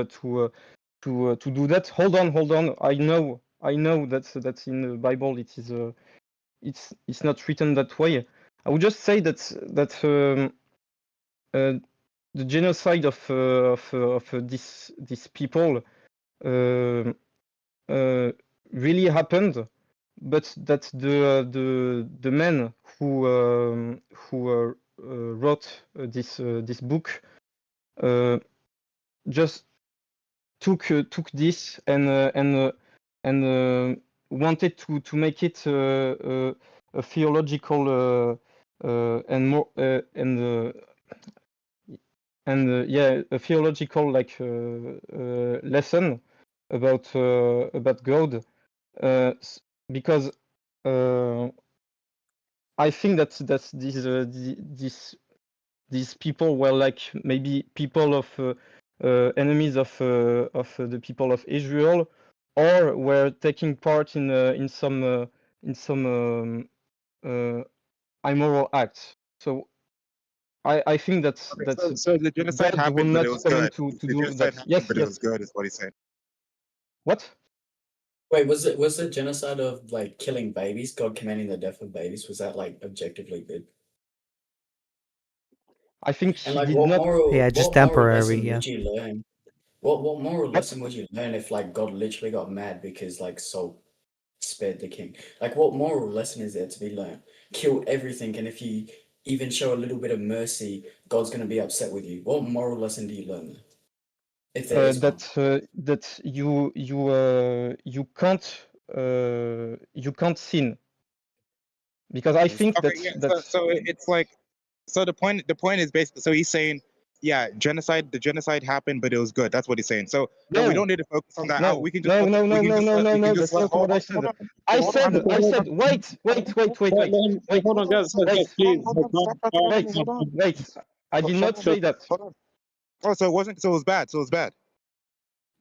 to do that. Hold on. I know that's in the Bible. It is it's not written that way. I would just say that the genocide of these people really happened, but that the man who wrote this book just took this and wanted to make it a theological and more yeah, a theological like lesson about God, because I think that these people were like maybe people of enemies of the people of Israel, or were taking part in some immoral acts. So I think that's so the genocide God will happened, but not it was come good. to The do genocide that. happened, Yes, but it yes. was good, is what he's saying. What? Wait, was the genocide of like killing babies, God commanding the death of babies, was that like objectively good? I think And he like did what not. moral Yeah, just what moral temporary, lesson yeah. would you learn? What moral lesson would you learn if like God literally got mad because like Saul spared the king? Like what moral lesson is there to be learned? Kill everything, and if you even show a little bit of mercy, God's gonna be upset with you. What moral lesson do you learn there? If there is one. That you can't sin, because I think Okay, yeah. So it's like, so the point is basically, so he's saying, yeah, the genocide happened, but it was good. That's what he's saying. So no, we don't need to focus on that. No, We can just no, let, no, we no, can no, just no, let, no, we can no. just That's not what I said. hold on. I Hold on. said. Wait. Let him, guys, please. Wait. I did not say that. Hold on. Oh, so it wasn't. So it was bad. So it was bad.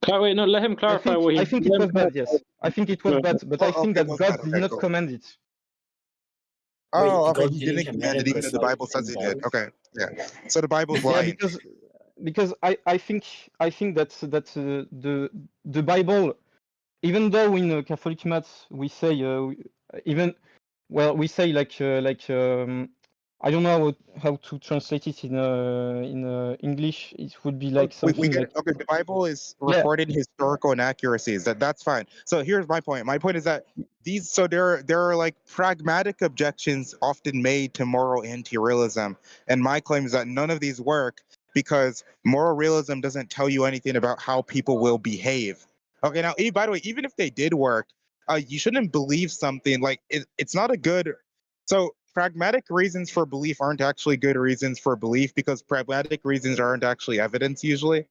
Wait, no, let him clarify what he. I think it was bad. Yes, I think it was bad, but I think that God did not command it. Oh, Wait, okay. God He didn't didn't command command it it, even though the Bible says he did. Okay, yeah. So the Bible's lying. Yeah, because I think that the Bible, even though in Catholic maths we say we say like I don't know how to translate it in English. It would be like something We get like, it. Okay, the Bible is recorded historical inaccuracies. That's fine. So here's my point. My point is that there are like pragmatic objections often made to moral anti-realism, and my claim is that none of these work because moral realism doesn't tell you anything about how people will behave. Okay, now by the way, even if they did work, you shouldn't believe something like it's not a good. So pragmatic reasons for belief aren't actually good reasons for belief, because pragmatic reasons aren't actually evidence usually.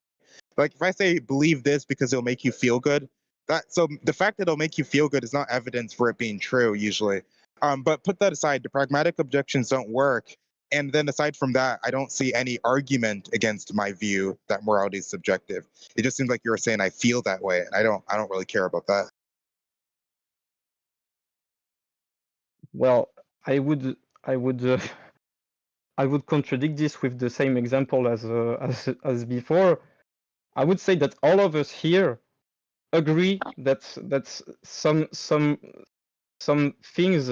Like if I say believe this because it'll make you feel good, so the fact that it'll make you feel good is not evidence for it being true usually. But put that aside, the pragmatic objections don't work. And then aside from that, I don't see any argument against my view that morality is subjective. It just seems like you were saying I feel that way, and I don't really care about that. well, I would contradict this with the same example as before. I would say that all of us here agree that some things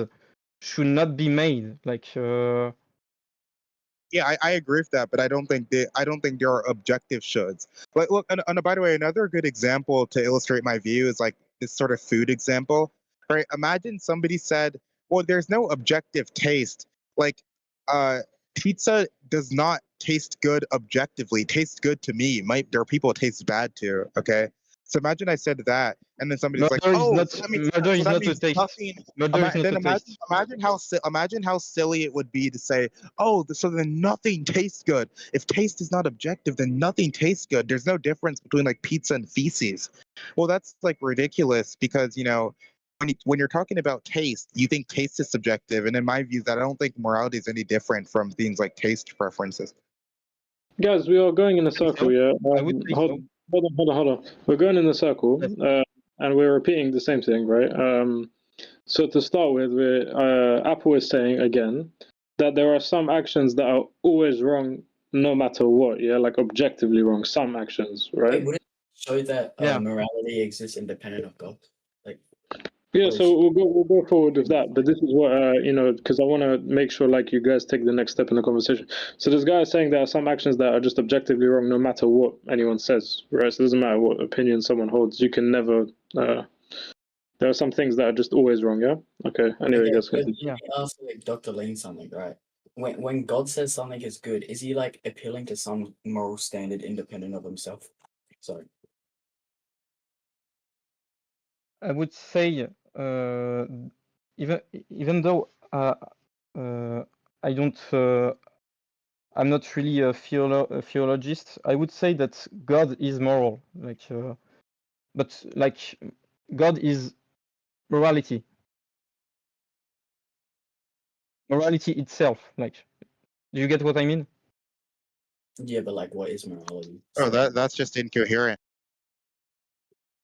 should not be made. Like yeah, I agree with that, but I don't think there are objective shoulds. Like, look, and by the way, another good example to illustrate my view is like this sort of food example, right? Imagine somebody said, "Well, there's no objective taste. Like, pizza does not taste good objectively. It tastes good to me. There are people it tastes bad to. Okay." So imagine I said that, and then somebody's like, "Oh, so that means nothing." Imagine how silly it would be to say, "Oh, so then nothing tastes good. If taste is not objective, then nothing tastes good. There's no difference between like pizza and feces." Well, that's like ridiculous, because when you're talking about taste, you think taste is subjective, and in my view, that I don't think morality is any different from things like taste preferences. Guys, we are going in a circle, yeah. I would think so. Hold on. We're going in a circle, and we're repeating the same thing, right? So to start with, Apple is saying again that there are some actions that are always wrong, no matter what. Yeah, like objectively wrong. Some actions, right? show that Yeah. morality exists independent of God? Like, Yeah, what is- so we'll go forward with that. But this is what because I want to make sure like you guys take the next step in the conversation. So this guy is saying there are some actions that are just objectively wrong, no matter what anyone says, right? So it doesn't matter what opinion someone holds. You can never. There are some things that are just always wrong. Yeah. Okay. Anyway, Okay, guys. so let me ask like Dr. Lane something, right? When God says something is good, is he like appealing to some moral standard independent of himself? Sorry. I would say even though I don't I'm not really a theologist, I would say that God is moral, like but like God is morality itself. Like, do you get what I mean? Yeah, but like, what is morality? Oh, So, that's just incoherent.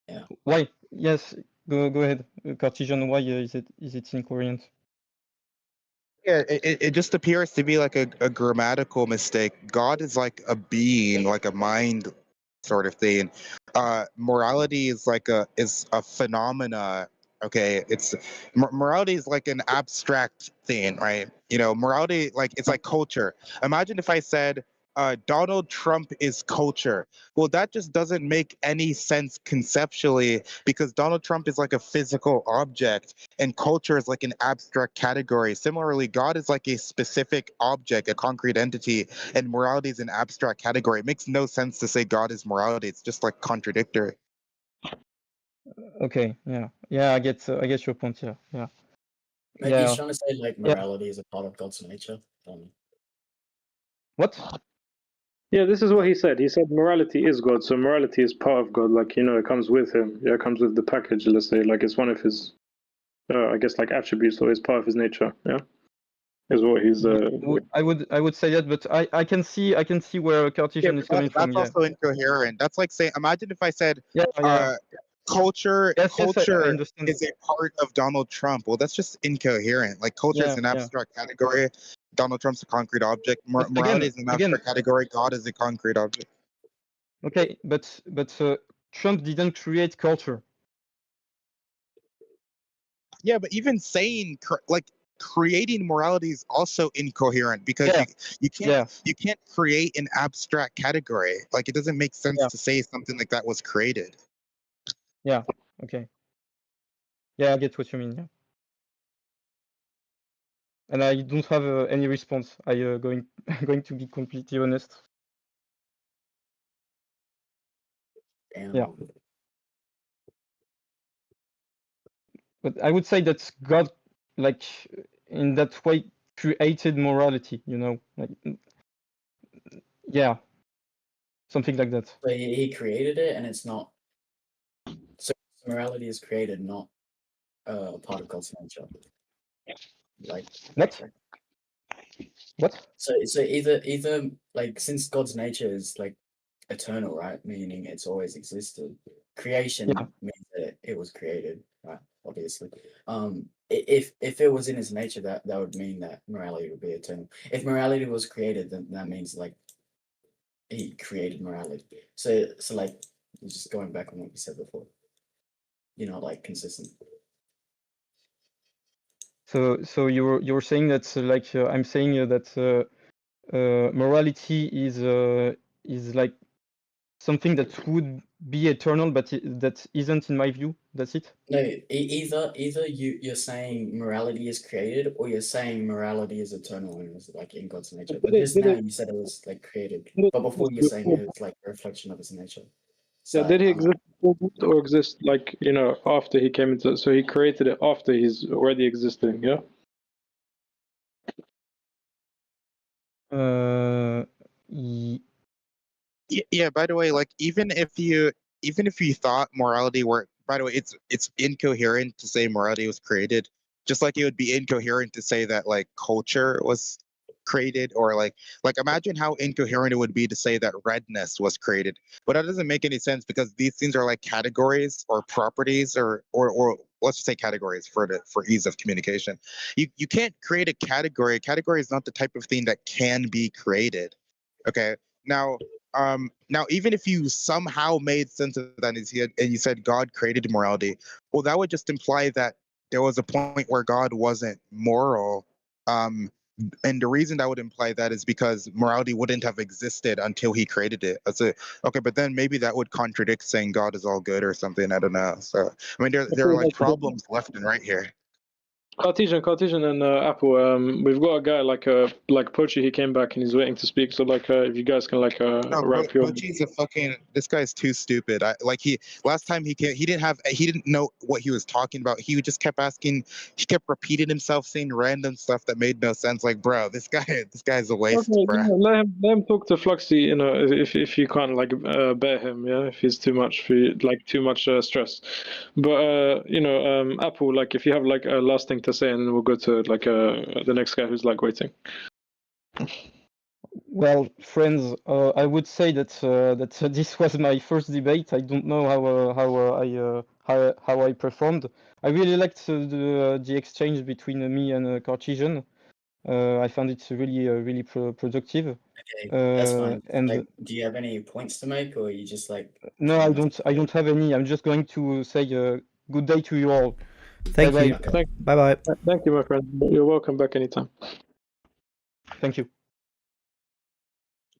yeah. Why? Yes, go ahead, Cartesian. Why is it incoherent? Yeah, it just appears to be like a grammatical mistake. God is like a being, like a mind sort of thing. Morality is like a phenomena. Okay, it's morality is like an abstract thing, right? You know, morality like it's like culture. Imagine if I said Donald Trump is culture. Well, that just doesn't make any sense conceptually because Donald Trump is like a physical object and culture is like an abstract category. Similarly, God is like a specific object, a concrete entity, and morality is an abstract category. It makes no sense to say God is morality. It's just like contradictory. Okay, yeah, I get your point. Yeah. Maybe he's trying to say like Yeah. morality is a part of God's nature. What? Yeah, this is what he said. He said morality is God, so morality is part of God. Like it comes with him. Yeah, it comes with the package. Let's say, like it's one of his, I guess, like attributes, or it's part of his nature. Yeah, is what he's. I would say that, but I can see where Cartesian is coming from. That's also incoherent. That's like saying, imagine if I said, Yeah. culture Yes, I understand. is a part of Donald Trump. Well, that's just incoherent. Like culture is an abstract category. Donald Trump's a concrete object. Morality is an abstract category. God is a concrete object. Okay, but Trump didn't create culture. Yeah, but even saying like creating morality is also incoherent because you can't create an abstract category. Like it doesn't make sense to say something like that was created. Yeah. Okay. Yeah, I get what you mean. Yeah. And I don't have any response. I going to be completely honest. Yeah. But I would say that God, like in that way, created morality. Like yeah, something like that. So he created it, and it's not. So morality is created, not part of God's nature. Like what? What? So either like since God's nature is like eternal, right? Meaning it's always existed. Creation means that it was created, right? Obviously. If it was in his nature, that would mean that morality would be eternal. If morality was created, then that means like he created morality. So like just going back on what we said before. Like consistent. So you're saying that like I'm saying that morality is like something that would be eternal, but that isn't in my view. That's it. No, either you're saying morality is created, or you're saying morality is eternal and is like in God's nature. But just now you said it was like created, but before you're saying it's like a reflection of his nature. So, did he exist or exist like after he came into? So he created it after he's already existing. Yeah. Yeah. By the way, like even if you thought morality were, by the way, it's incoherent to say morality was created. Just like it would be incoherent to say that like culture was created, or like imagine how incoherent it would be to say that redness was created. But that doesn't make any sense because these things are like categories or properties or let's just say categories for ease of communication. You can't create a category. A category is not the type of thing that can be created. Okay. Now, Now, even if you somehow made sense of that and you said God created morality, well, that would just imply that there was a point where God wasn't moral. And the reason that would imply that is because morality wouldn't have existed until he created it. Okay, but then maybe that would contradict saying God is all good or something. I don't know. So I mean, there are like problems left and right here. Cartesian and Apple. We've got a guy like Pochi. He came back and he's waiting to speak. So if you guys can No, wrap your. Pochi's this guy's too stupid. Last time he didn't know what he was talking about. He just kept kept repeating himself, saying random stuff that made no sense. Like, bro, this guy's a waste, Okay, bro. let him talk to Fluxy. If you can't bear him, if he's too much stress. But Apple, if you have a last thing to say, and then we'll go to the next guy who's waiting. Well, friends, I would say that this was my first debate. I don't know how I performed. I really liked the exchange between me and Cartesian. I found it really productive. Okay, that's fine. And do you have any points to make, or are you just No, I don't have any. I'm just going to say good day to you all. Thank you. Okay. Bye bye. Thank you, my friend. You're welcome back anytime. Thank you.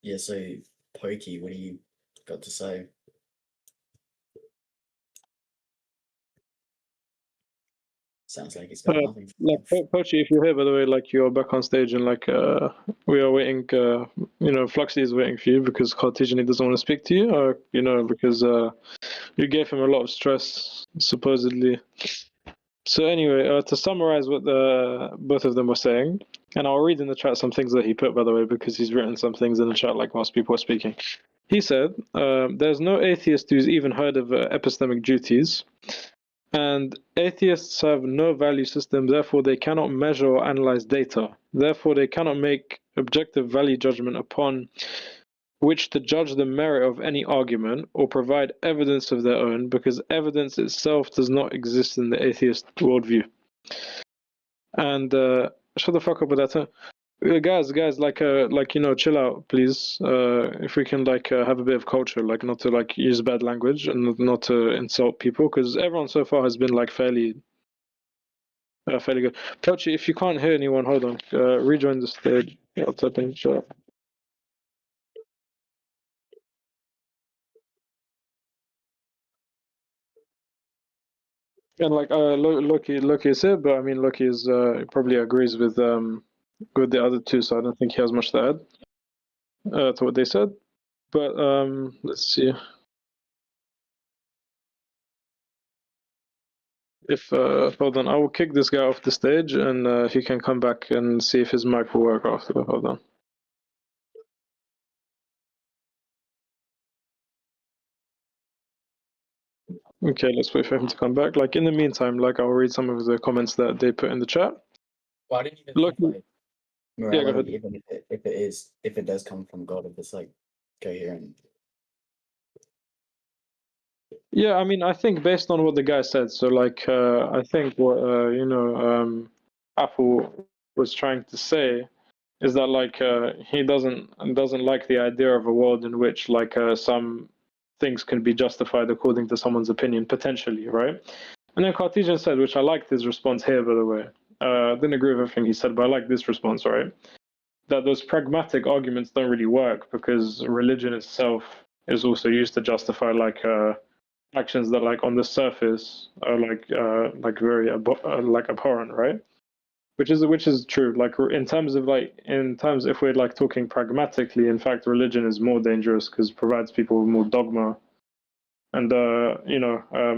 Yeah, so Pokey, what do you got to say? Sounds like it's got nothing. Pochi, if you're here, by the way, you're back on stage, and we are waiting. Fluxy is waiting for you because Cartesian doesn't want to speak to you, or because you gave him a lot of stress supposedly. So anyway, to summarize what both of them were saying, and I'll read in the chat some things that he put, by the way, because he's written some things in the chat whilst people are speaking. He said, there's no atheist who's even heard of epistemic duties, and atheists have no value system, therefore they cannot measure or analyze data. Therefore, they cannot make objective value judgment upon which to judge the merit of any argument or provide evidence of their own, because evidence itself does not exist in the atheist worldview. And shut the fuck up with that. Guys, chill out, please. If we can have a bit of culture, not to use bad language and not to insult people, because everyone so far has been fairly good. Pochi, if you can't hear anyone, hold on. Rejoin the stage. I'll type in chat. And Loki is here, but I mean Loki is probably agrees with the other two, so I don't think he has much to add to what they said. But let's see if hold on, I will kick this guy off the stage, and he can come back and see if his mic will work after. Hold on. Okay, let's wait for him to come back. In the meantime, I'll read some of the comments that they put in the chat. Well, I didn't even Look, think, morality, yeah, go ahead. even if it does come from God, if it's coherent. Yeah, I mean, I think based on what the guy said, so I think what Apple was trying to say is that he doesn't like the idea of a world in which some things can be justified according to someone's opinion, potentially, right? And then Cartesian said, which I liked his response here, by the way. Didn't agree with everything he said, but I like this response, right? That those pragmatic arguments don't really work because religion itself is also used to justify actions that on the surface are very abhorrent, right? Which is true. In terms if we're talking pragmatically, in fact, religion is more dangerous because it provides people with more dogma and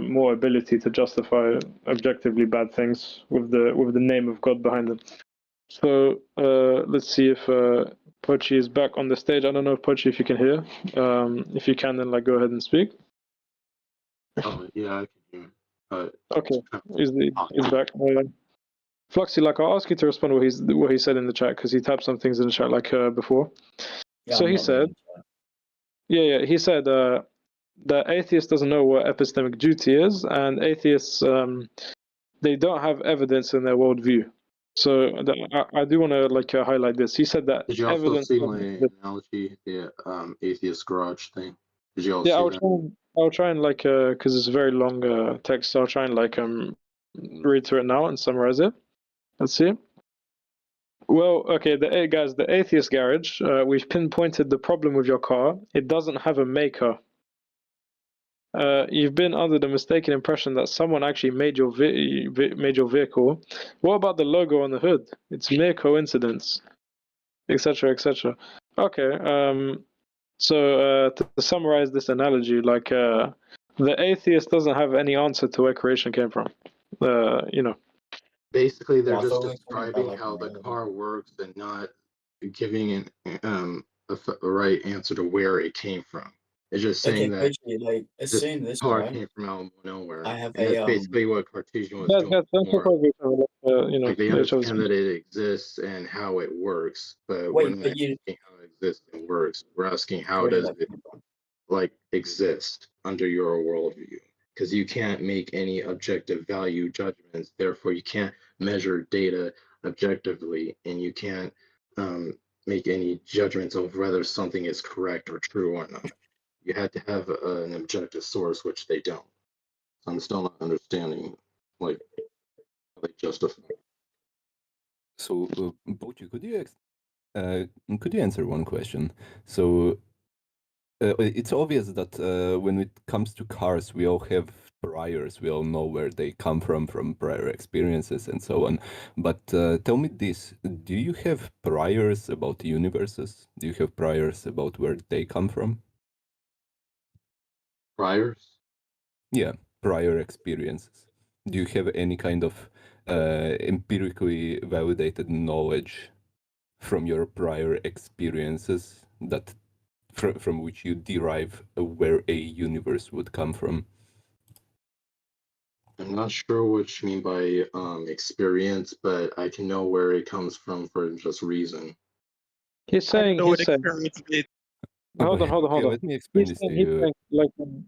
more ability to justify objectively bad things with the name of God behind them. So let's see if Pochi is back on the stage. I don't know, Pochi, if you can hear. If you can, then go ahead and speak. Yeah, I can hear. Okay, he's back. Fluxy, I'll ask you to respond to what he said in the chat because he typed some things in the chat before. Yeah, so he said, he said that atheist doesn't know what epistemic duty is, and atheists they don't have evidence in their worldview. So I do want to highlight this. He said that Did you also evidence. see my analogy, the atheist garage thing? Did you all Yeah, see I'll that? try and because it's a very long text. So I'll try and read through it now and summarize it. Let's see. Well, okay, guys, the atheist garage. We've pinpointed the problem with your car. It doesn't have a maker. You've been under the mistaken impression that someone actually made your vehicle. What about the logo on the hood? It's mere coincidence, etc., etc. Okay. So to summarize this analogy, the atheist doesn't have any answer to where creation came from. Basically, they're Well, I just thought we were talking about, describing like, how the morality. car works and not giving a right answer to where it came from. It's just saying that Koji, this assume this, car right? came from out of nowhere, I have and that's a basically what Cartesian was Guys, doing don't talk before. over each other. Like they let each other understand speak. that it exists and how it works, but we're wait, not but you asking how it exists and works. We're asking how where did does that it come from? exist under your worldview, because you can't make any objective value judgments, therefore you can't measure data objectively, and you can't make any judgments of whether something is correct or true or not. You had to have an objective source, which they don't. So I'm still not understanding how they justify. So, Bochi, could you answer one question? So, it's obvious that when it comes to cars, we all have priors. We all know where they come from prior experiences and so on. But tell me this: do you have priors about universes? Do you have priors about where they come from? Priors? Yeah, prior experiences. Do you have any kind of empirically validated knowledge from your prior experiences that from which you derive where a universe would come from? I'm not sure what you mean by experience, but I can know where it comes from for just reason. He's saying. Experience is. Hold on. Okay, let me explain this to you.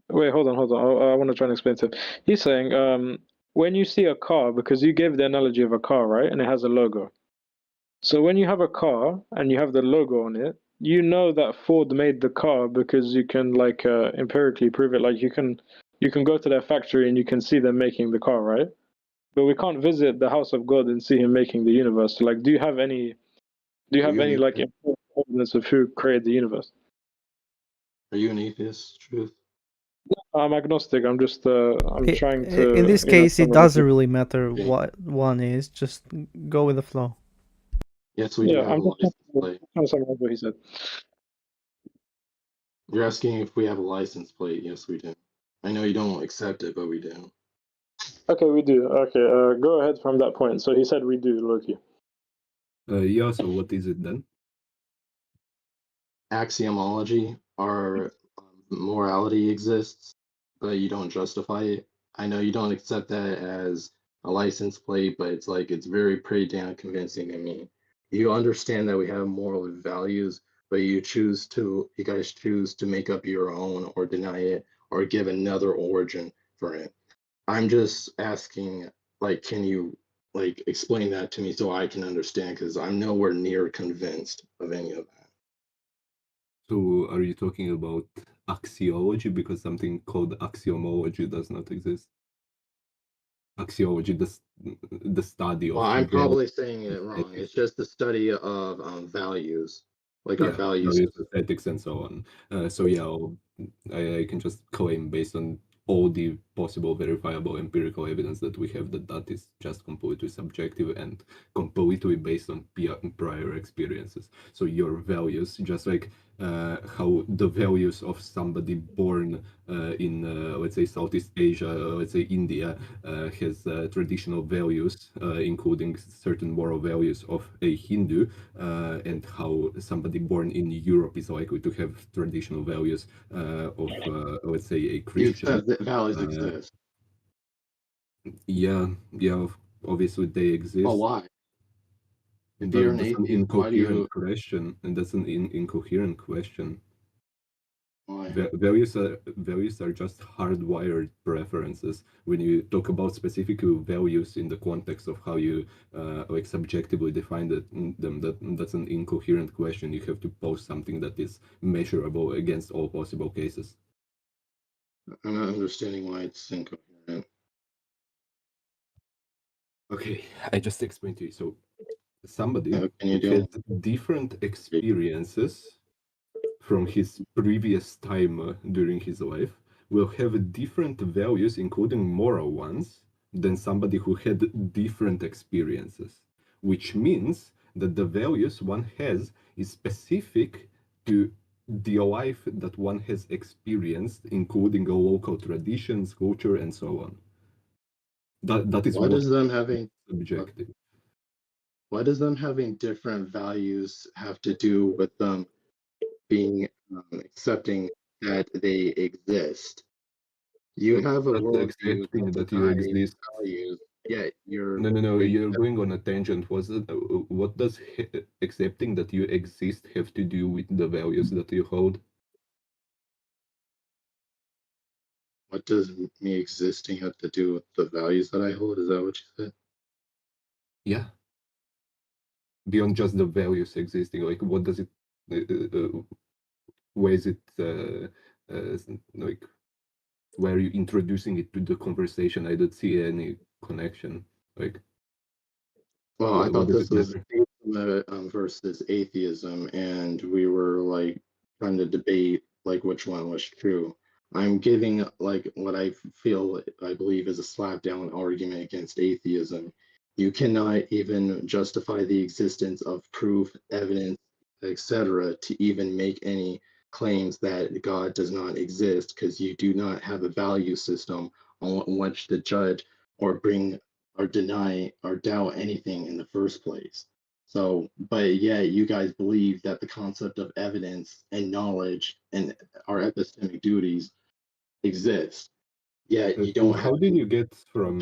Wait, hold on. I want to try and explain to him. He's saying, when you see a car, because you gave the analogy of a car, right, and it has a logo. So when you have a car and you have the logo on it, you know that Ford made the car because you can empirically prove it. Like you can go to their factory and you can see them making the car, right? But we can't visit the house of God and see him making the universe. So, do you have any evidence of who created the universe? Are you an atheist, Truth? I'm agnostic. I'm just I'm trying to. In this case, it doesn't really matter what one is. Just go with the flow. Yes, we do have I'm a license plate. trying to summarize what he said. You're asking if we have a license plate. Yes, we do. I know you don't accept it, but we do. Okay, we do. Okay, go ahead from that point. So he said we do, Loki. Yeah, so what is it then? Axiomology, our morality exists, but you don't justify it. I know you don't accept that as a license plate, but it's very pretty damn convincing to me. You understand that we have moral values, but you guys choose to make up your own or deny it or give another origin for it. I'm just asking, can you explain that to me so I can understand? Because I'm nowhere near convinced of any of that. So are you talking about axiology, because something called axiomology does not exist? Axiology, the study of. Well, I'm probably saying it wrong. It's just the study of values, our values, ethics, and so on. So yeah, I can just claim based on all the possible verifiable empirical evidence that we have that is just completely subjective and completely based on prior experiences. So your values, just like how the values of somebody born in let's say Southeast Asia, let's say India, has traditional values, including certain moral values of a Hindu, and how somebody born in Europe is likely to have traditional values of let's say a Christian. You said that values exist. Yeah, obviously they exist. Well, why? If you're an atheist, why do you? Question, and that's an incoherent question. Values are just hardwired preferences. When you talk about specific values in the context of how you like subjectively define them, that's an incoherent question. You have to pose something that is measurable against all possible cases. I'm not understanding why it's incoherent. Okay, I just explained to you. So somebody How can you who do had different experiences from his previous time during his life will have different values, including moral ones, than somebody who had different experiences, which means that the values one has is specific to the life that one has experienced, including local traditions, culture, and so on. That is what what is them having subjective. Why does them having different values have to do with them being accepting that they exist? You have a Not worldview accepting that that you denies exist. values, yet No, you're going on a tangent. What does accepting that you exist have to do with the values that you hold? what does me existing have to do with the values that I hold? Is that what you said? Yeah. Beyond just the values existing, like what does it, where is it, like, where are you introducing it to the conversation? I don't see any connection. Like, Well, I what thought does this it was matter? theism versus atheism, and we were like trying to debate like which one was true. I'm giving like what I believe is a slapdown argument against atheism. You cannot even justify the existence of proof, evidence, etc., to even make any claims that God does not exist because you do not have a value system on which to judge or bring or deny or doubt anything in the first place. So, but yeah, you guys believe that the concept of evidence and knowledge and our epistemic duties exist. Yet you So don't have how did you get just from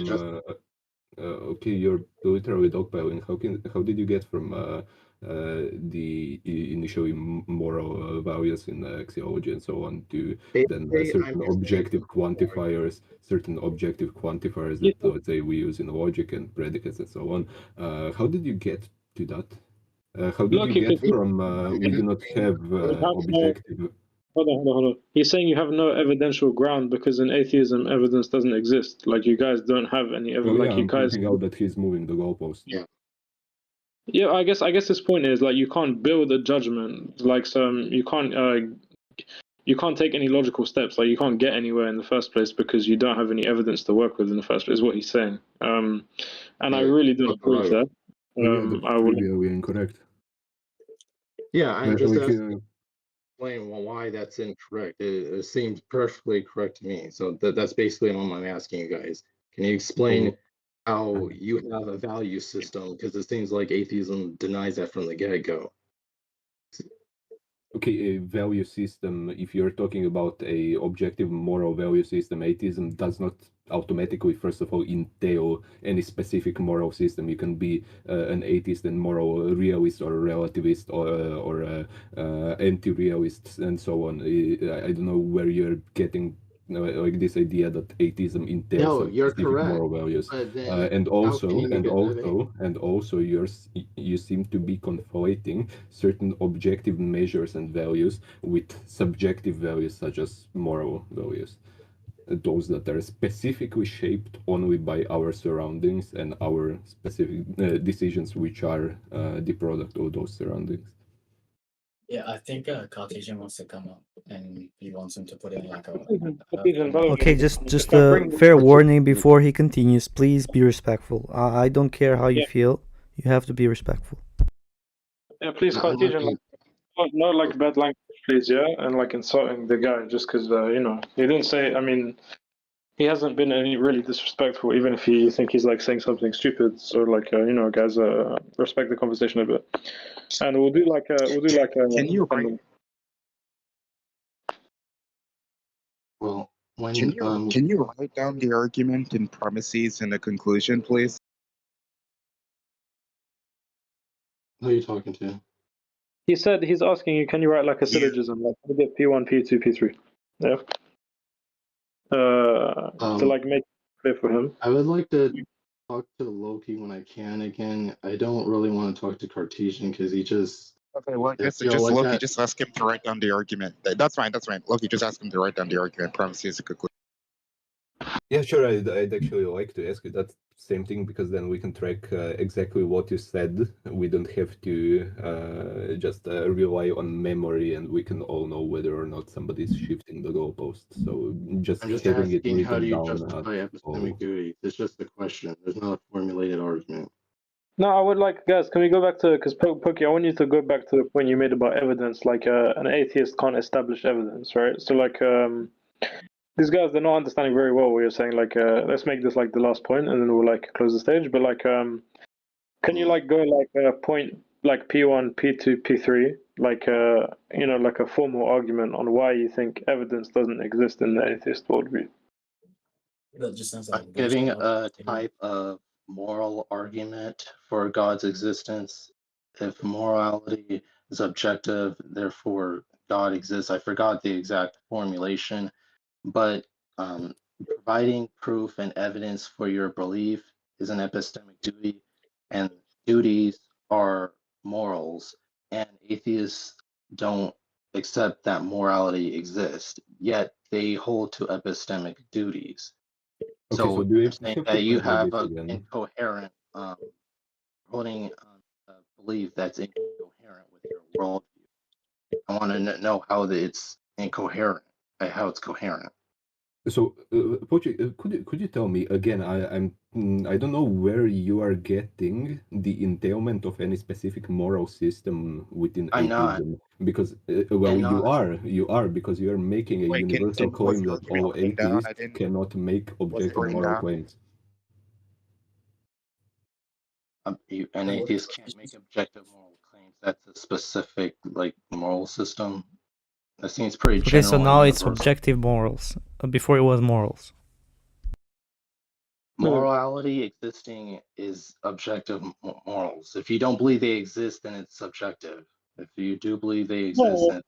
okay, you're literally dogpiling. How did you get from the initially moral values in axiology and so on to then I'm certain explaining objective quantifiers, Yeah. that let's say we use in logic and predicates and so on? How did you get to that? How did you Look, you get could from we do not have have no. objective? Hold on. He's saying you have no evidential ground because in atheism, evidence doesn't exist. Like you guys don't have any Oh evidence. yeah, Like you I'm guys. pointing out that he's moving the goalpost. Yeah. Yeah, I guess his point is like you can't build a judgment. Like you can't take any logical steps. Like you can't get anywhere in the first place because you don't have any evidence to work with in the first place. Is what he's saying. And I really don't agree with that. Oh yeah, that's I would. trivially incorrect. Yeah, I'm just Like, asking explain why that's incorrect. It seems perfectly correct to me. So that's basically all I'm asking you guys. Can you explain how you have a value system? Because it seems like atheism denies that from the get-go. okay, a value system, if you're talking about a objective moral value system, atheism does not automatically, first of all, entail any specific moral system. You can be an atheist and moral realist or relativist or anti-realist and so on. I don't know where you're getting like this idea that atheism entails No, some you're specific correct. moral values, But then and how can also you even you seem to be conflating certain objective measures and values with subjective values such as moral values, those that are specifically shaped only by our surroundings and our specific decisions, which are the product of those surroundings. Yeah, I think Cartesian wants to come up and he wants him to put in like a Okay, just a fair warning before he continues. Please be respectful. I don't care how you feel. You have to be respectful. Yeah, please, Cartesian. Not like bad language, please. Yeah, and like insulting the guy just because he didn't say. I mean, he hasn't been any really disrespectful, even if you think he's like saying something stupid. So like guys, respect the conversation a bit, and we'll do like a. Can you write? Well, when Can you write down the argument and premises and the conclusion, please? who are you talking to? He said he's asking you, can you write like a syllogism, like we get P1, P2, P3? Yeah. To like make it clear for him. I would like to talk to Loki when I can again. I don't really want to talk to Cartesian because he just. Okay, well, just like Loki, that. just ask him to write down the argument. That's fine. Loki, just ask him to write down the argument. Promise he's a conclusion. Yeah, sure. I'd actually like to ask you that same thing because then we can track exactly what you said. We don't have to just rely on memory, and we can all know whether or not somebody's shifting the goalpost. So just I'm just having it asking, how do written you down. justify epistemic duty? It's just a question. There's not a formulated argument. No, I would like, guys, can we go back to, because Pokey, I want you to go back to the point you made about evidence, like an atheist can't establish evidence, right? So like, these guys, they're not understanding very well what you're saying. Like, let's make this like the last point and then we'll like close the stage. But like, can you like go like a point, like P1, P2, P3, like, you know, like a formal argument on why you think evidence doesn't exist in the atheist worldview? That just sounds like Giving a type of moral argument for God's existence. If morality is objective, therefore God exists. I forgot the exact formulation, but providing proof and evidence for your belief is an epistemic duty, and duties are morals, and atheists don't accept that morality exists, yet they hold to epistemic duties. Okay, So do you're saying that you have an incoherent holding a belief that's incoherent with your worldview. I want to know how it's incoherent, how it's coherent. So, Pochi, could you tell me again? I don't know where you are getting the entailment of any specific moral system within atheism. Because you are because you are making a universal claim that all atheists cannot make objective moral claims. An atheist can't make objective moral claims. That's a specific like moral system. That seems pretty general. Okay, so now it's objective morals. Before it was morals. Morality existing is objective morals. If you don't believe they exist, then it's subjective. If you do believe they exist, then...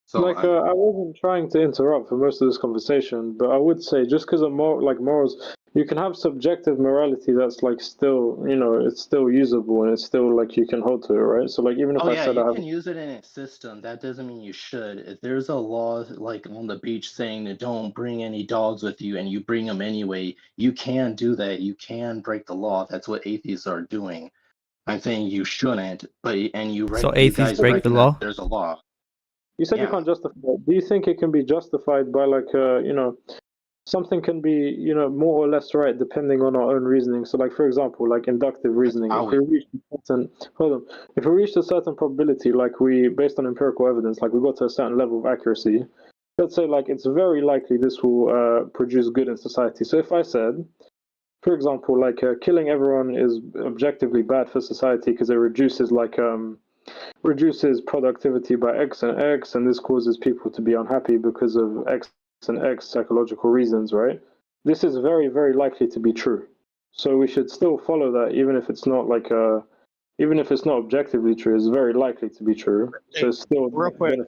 So like I wasn't trying to interrupt for most of this conversation, but I would say just because of morals, you can have subjective morality that's like still, you know, it's still usable and it's still like you can hold to it, right? So like even if I said you can use it in a system, that doesn't mean you should. If there's a law like on the beach saying that don't bring any dogs with you and you bring them anyway, you can do that. You can break the law. That's what atheists are doing. I'm saying you shouldn't, but so atheists break the law? There's a law. You said you can't justify it. Do you think it can be justified by like you know, something can be, you know, more or less right depending on our own reasoning? So like for example, like inductive reasoning, if we reach a certain probability, like based on empirical evidence, like we got to a certain level of accuracy, let's say like it's very likely this will produce good in society. So if I said, for example, like killing everyone is objectively bad for society because it reduces productivity by X and X, and this causes people to be unhappy because of X and X psychological reasons, right? This is very, very likely to be true. So we should still follow that, even if it's not like even if it's not objectively true, it's very likely to be true. So it's still real quick.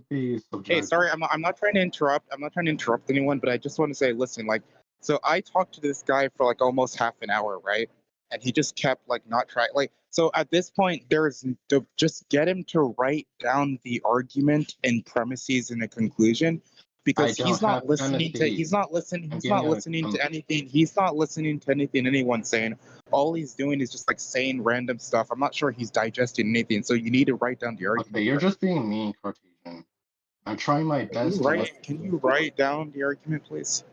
Hey, sorry, I'm not trying to interrupt. I'm not trying to interrupt anyone, but I just want to say, listen, like, so I talked to this guy for like almost half an hour, right? And he just kept like not trying. Like, so at this point, just get him to write down the argument and premises and a conclusion, because he's not listening to anything anyone's saying. All he's doing is just like saying random stuff. I'm not sure he's digesting anything. So you need to write down the argument. Okay, you're just being mean, Cartesian. I'm trying my best. Can you write down the argument, please?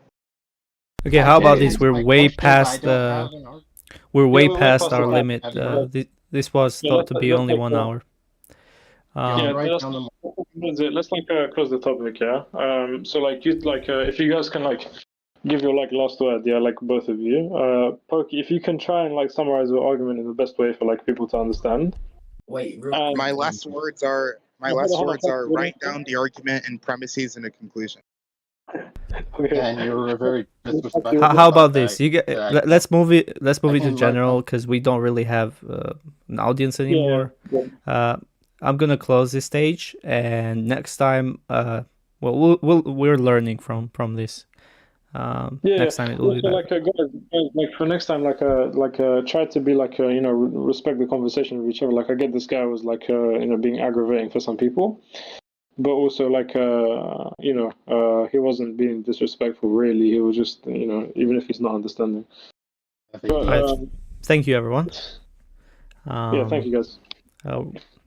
Okay, how about this? We're way past our limit. This was thought to be only 1 hour. Let's like close the topic, yeah. So like if you guys can like give your like last word, yeah, like both of you. Pokey, if you can try and like summarize your argument in the best way for like people to understand. Wait, my last words are write down the argument and premises and a conclusion. Okay. And you're very disrespectful. How about this? Let's move it to general because we don't really have an audience anymore. I'm gonna close this stage, and next time, we're learning from this. Next time it will be better. Like guys, like for next time, try to be like respect the conversation with each other. Like I get this guy was like being aggravating for some people, but also like he wasn't being disrespectful really. He was just even if he's not understanding. But, thank you everyone. Thank you guys.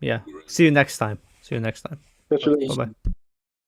Yeah, see you next time. Bye bye.